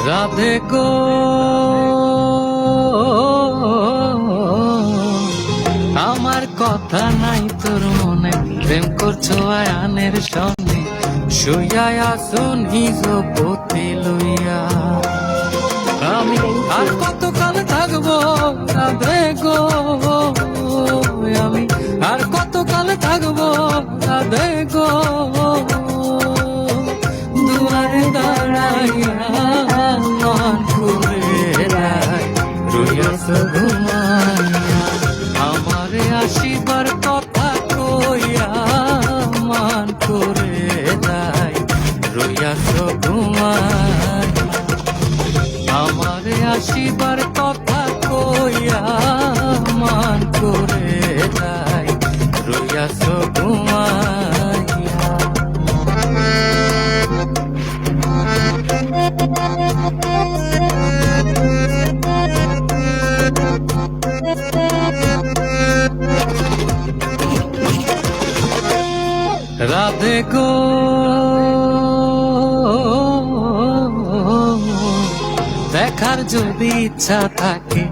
রাধে গো আমার কথা নাই তোর মনে, প্রেম করছো আয়ানের সঙ্গে, শুইয়া আসুন হিজপতি লইয়া। আমি আর কতকাল থাকবো রাধে গো, আমি আর কতকাল থাকবো রাধে গো, দুয়ারে দাঁড়াইয়া মন করে রইয়াছ ঘুমাইয়া, আমারে আসিবার কথা কইয়া মান করে নাই রইয়াছ ঘুমাইয়া, আমারে আসিবার কথা কইয়া মান করে নাই রইয়াছ ঘুমাইয়া। রাধে গো দেখার যদি ইচ্ছা থাকে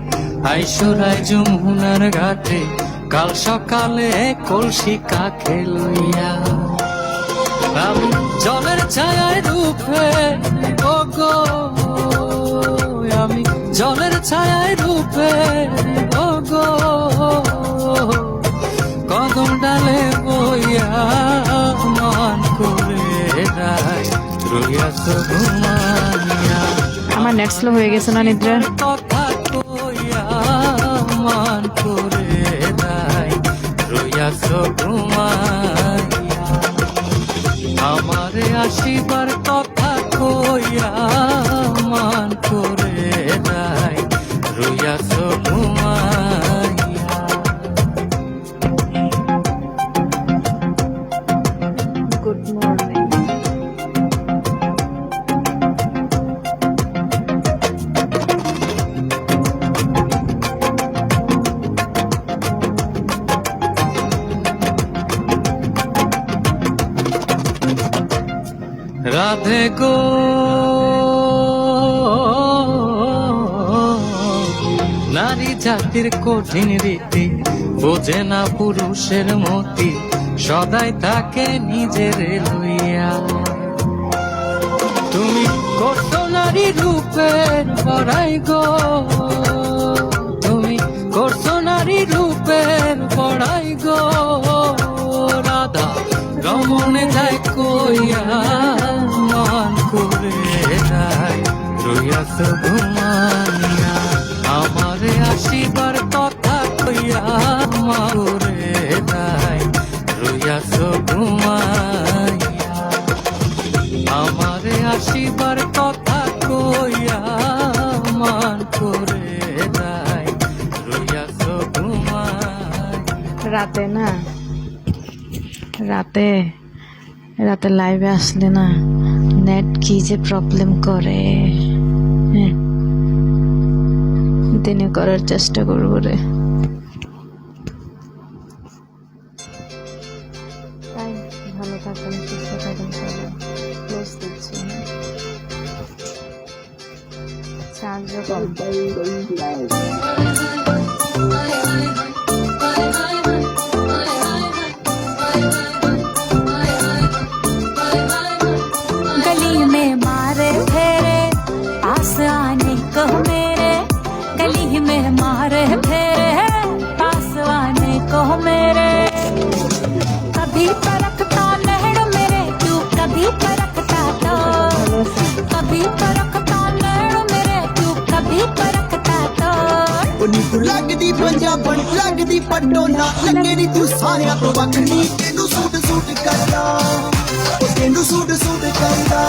আইসরায় যমুনার ঘাটে, কাল সকালে কলসি কাকে লইয়া। আমি জলের ছায়ায় রূপে ও গো, আমি জলের ছায়ায় রূপে ও গো, কদম ডালে বইয়া মান করে রাই রইয়াছ ঘুমাইয়া। আমার নেট স্লো হয়ে গেছে না নিদ্রা। কথা কইয়া মান করে রাই রইয়াছ ঘুমাইয়া, আমারে আসিবার কথা কইয়া মান করে রাই রইয়াছ ঘুমাইয়া। Good morning. রাধে গো নারী জাতির কঠিন রীতি, বোঝে না পুরুষের মতি, সদাই থাকে নিজের লইয়া। তুমি কত নারী রূপের বড়াই গো, তুমি কত নারী রূপের বড়াই গো, রাধা রমনে যায় কইয়া মান করে নাই রইয়াছ ঘুমাইয়া, আমারে আসিবার কথা কইয়া মান করে নাই রইয়াছ ঘুমাইয়া, আমারে আসিবার কথা কইয়া মান করে নাই রইয়াছ ঘুমাইয়া। রাতে না, রাতে রাতে লাইভে আসলে না নেট কি যে প্রবলেম করে। হ্যাঁ, দিনে করার চেষ্টা করবো রে। তাই ভালো থাকেন, সুস্থ থাকেন সবাই। ক্লোজ দিচ্ছি, চার্জও কম। गली में मारे फेरे पास आने को मेरे, गली में मारे फेरे पास आने को मेरे, कभी परखता नहर मेरे तू, कभी परखता तो, कभी परखता नहर मेरे तू, कभी परखता तो। नीतू लगदी पंजाबन लगदी पटोना, लगे नी तू सारिया तो वखरी, तेनू सूट सूट करदा, तेनू सूट सूट करदा।